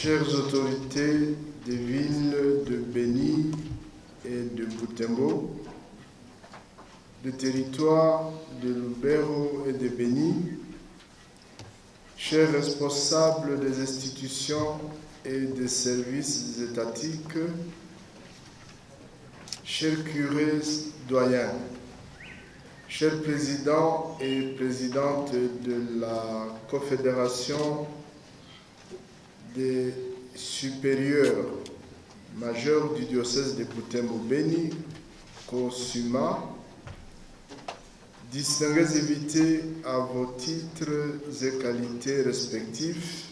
chères autorités des villes de Béni et de Butembo, des territoires de Lubero et de Béni, chers responsables des institutions et des services étatiques, chers curés doyens, chers présidents et présidentes de la Confédération des supérieurs majeurs du diocèse de Butembo-Béni, COSUMA, distingués invités à vos titres et qualités respectifs,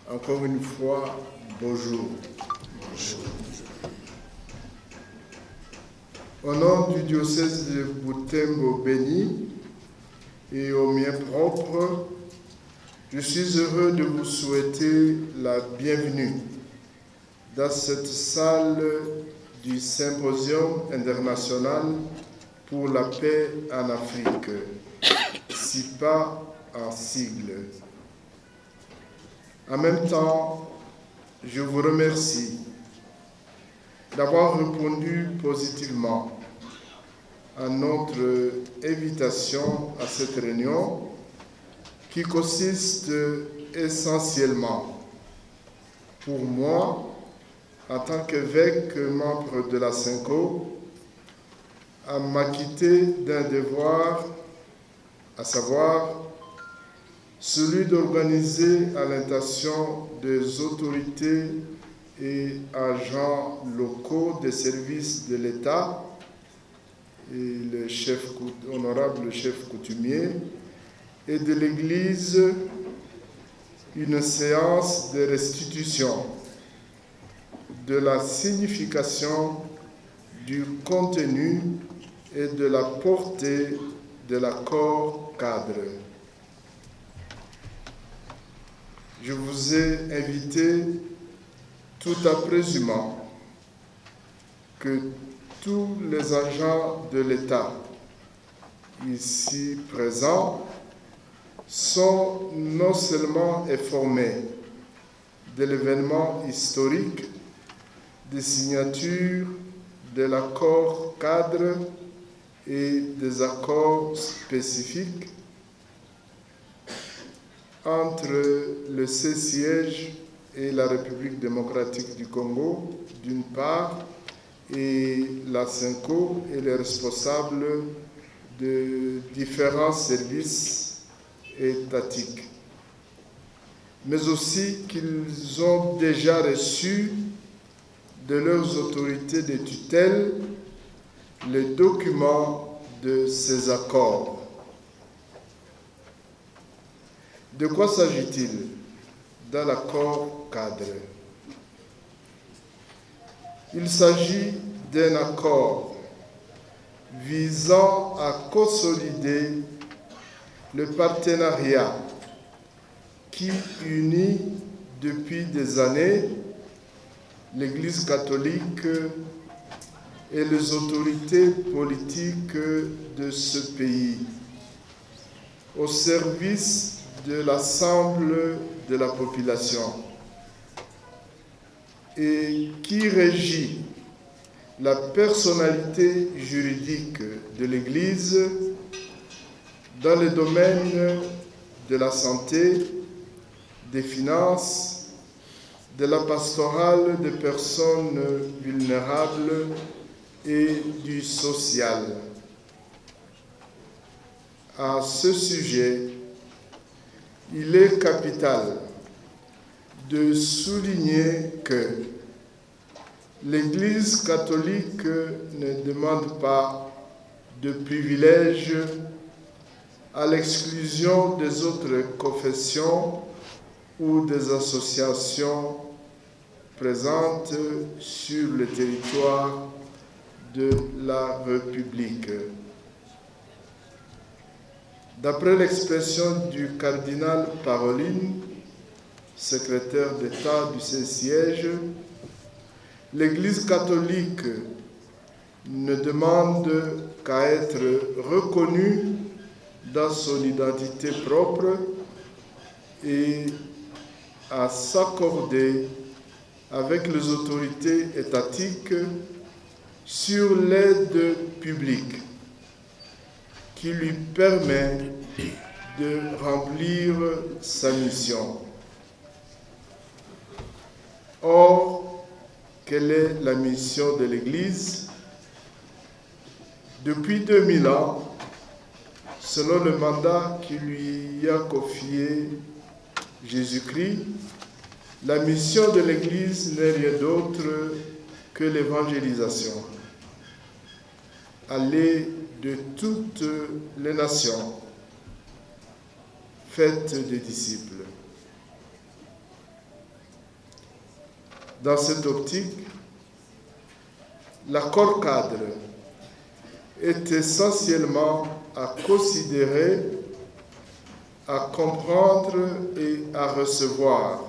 encore une fois, bonjour. Au nom du diocèse de Butembo-Béni et au mien propre, je suis heureux de vous souhaiter la bienvenue dans cette salle du Symposium international pour la paix en Afrique, SIPA en sigle. En même temps, je vous remercie d'avoir répondu positivement à notre invitation à cette réunion qui consiste essentiellement pour moi, en tant qu'évêque membre de la SYNCO, à m'acquitter d'un devoir, à savoir celui d'organiser à l'intention des autorités et agents locaux des services de l'État et le honorable chef coutumier et de l'Église une séance de restitution de la signification, du contenu et de la portée de l'accord cadre. Je vous ai invité tout en présumant que tous les agents de l'État ici présents sont non seulement informés de l'événement historique des signatures de l'accord cadre et des accords spécifiques entre le Siège et la République démocratique du Congo, d'une part, et la SYNCO et les responsables de différents services étatiques, mais aussi qu'ils ont déjà reçu de leurs autorités de tutelle les documents de ces accords. De quoi s'agit-il dans l'accord cadre? Il s'agit d'un accord visant à consolider le partenariat qui unit depuis des années l'Église catholique et les autorités politiques de ce pays au service de l'ensemble de la population et qui régit la personnalité juridique de l'Église dans le domaine de la santé, des finances, de la pastorale des personnes vulnérables et du social. À ce sujet, il est capital de souligner que l'Église catholique ne demande pas de privilèges à l'exclusion des autres confessions ou des associations présentes sur le territoire de la République. D'après l'expression du cardinal Parolin, secrétaire d'État du Saint-Siège, l'Église catholique ne demande qu'à être reconnue dans son identité propre et à s'accorder avec les autorités étatiques sur l'aide publique qui lui permet de remplir sa mission. Or, quelle est la mission de l'Église? Depuis 2000 ans, selon le mandat qui lui a confié Jésus-Christ, la mission de l'Église n'est rien d'autre que l'évangélisation. Aller de toutes les nations, faites des disciples. Dans cette optique, l'accord cadre est essentiellement à considérer, à comprendre et à recevoir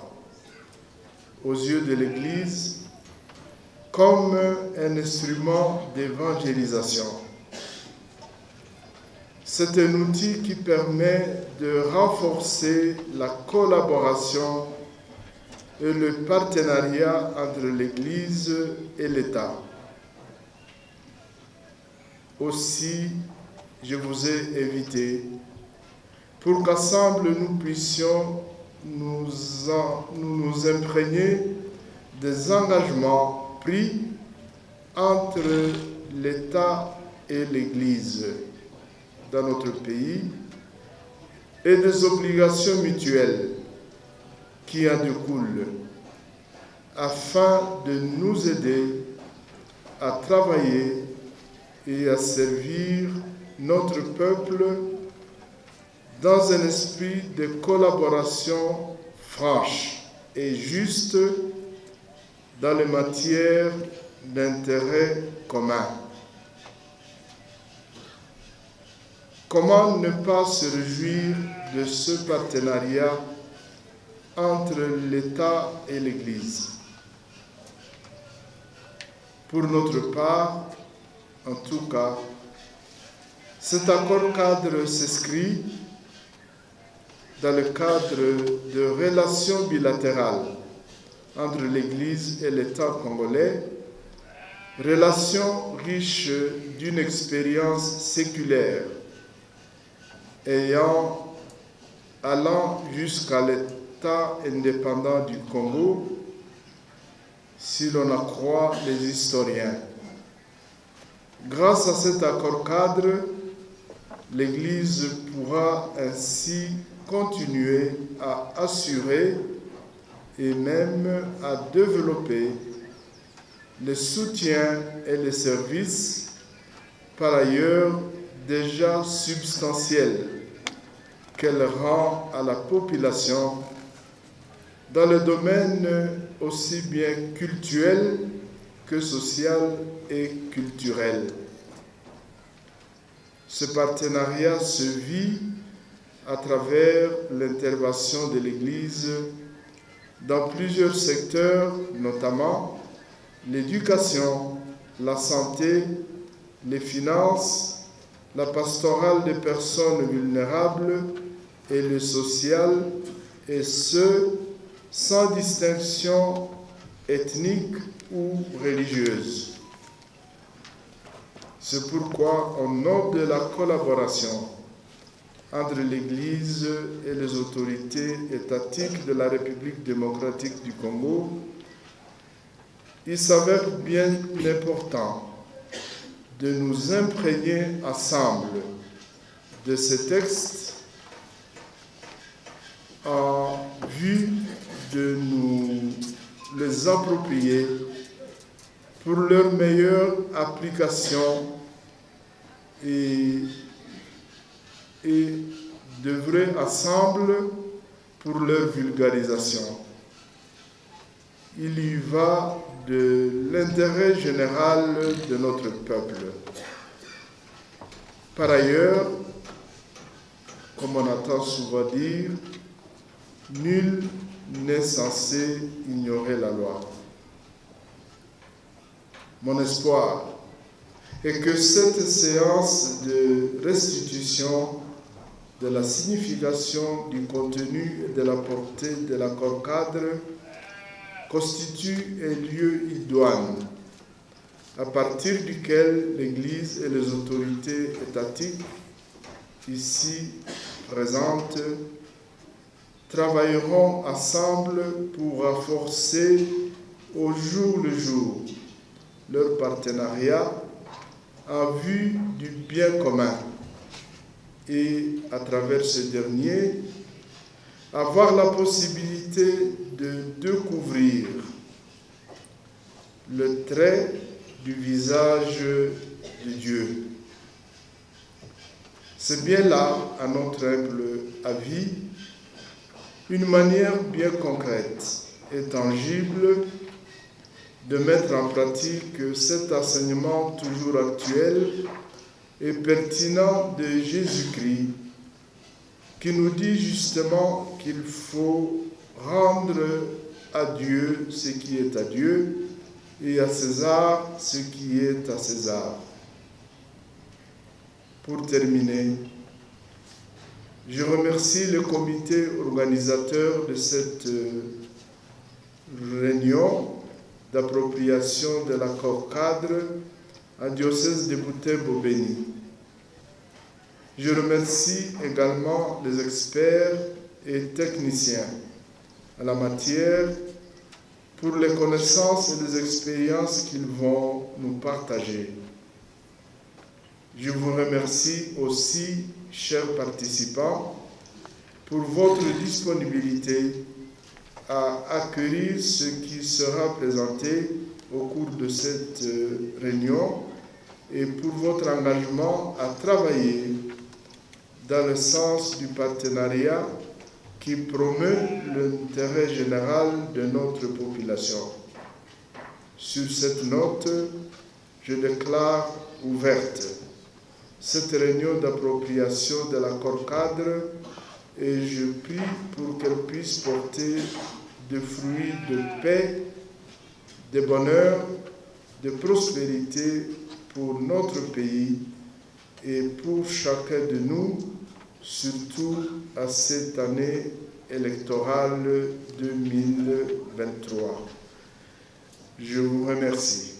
aux yeux de l'Église comme un instrument d'évangélisation. C'est un outil qui permet de renforcer la collaboration et le partenariat entre l'Église et l'État. Aussi, je vous ai invité pour qu'ensemble nous puissions nous imprégner des engagements pris entre l'État et l'Église dans notre pays et des obligations mutuelles qui en découlent afin de nous aider à travailler et à servir notre peuple dans un esprit de collaboration franche et juste dans les matières d'intérêt commun. Comment ne pas se réjouir de ce partenariat entre l'État et l'Église? Pour notre part, en tout cas, cet accord cadre s'inscrit dans le cadre de relations bilatérales entre l'Église et l'État congolais, relations riches d'une expérience séculaire allant jusqu'à l'État indépendant du Congo, si l'on en croit les historiens. Grâce à cet accord cadre, l'Église pourra ainsi continuer à assurer et même à développer le soutien et les services, par ailleurs déjà substantiels, qu'elle rend à la population dans le domaine aussi bien cultuel que social et culturel. Ce partenariat se vit à travers l'intervention de l'Église dans plusieurs secteurs, notamment l'éducation, la santé, les finances, la pastorale des personnes vulnérables et le social, et ce, sans distinction ethnique ou religieuse. C'est pourquoi, au nom de la collaboration entre l'Église et les autorités étatiques de la République démocratique du Congo, il s'avère bien important de nous imprégner ensemble de ces textes en vue de nous les approprier pour leur meilleure application et d'œuvrer ensemble pour leur vulgarisation. Il y va de l'intérêt général de notre peuple. Par ailleurs, comme on entend souvent dire, nul n'est censé ignorer la loi. Mon espoir est que cette séance de restitution de la signification, du contenu et de la portée de l'accord-cadre constitue un lieu idoine, à partir duquel l'Église et les autorités étatiques ici présentes travailleront ensemble pour renforcer au jour le jour leur partenariat en vue du bien commun et, à travers ce dernier, avoir la possibilité de découvrir le trait du visage de Dieu. C'est bien là, à notre humble avis, une manière bien concrète et tangible de mettre en pratique cet enseignement toujours actuel et pertinent de Jésus-Christ, qui nous dit justement qu'il faut rendre à Dieu ce qui est à Dieu et à César ce qui est à César. Pour terminer, je remercie le comité organisateur de cette réunion d'appropriation de l'accord-cadre en diocèse de Butembo-Beni. Je remercie également les experts et techniciens en la matière pour les connaissances et les expériences qu'ils vont nous partager. Je vous remercie aussi, chers participants, pour votre disponibilité à accueillir ce qui sera présenté au cours de cette réunion et pour votre engagement à travailler dans le sens du partenariat qui promeut l'intérêt général de notre population. Sur cette note, je déclare ouverte cette réunion d'appropriation de l'accord-cadre et je prie pour qu'elle puisse porter des fruits de paix, de bonheur, de prospérité pour notre pays et pour chacun de nous, surtout à cette année électorale 2023. Je vous remercie.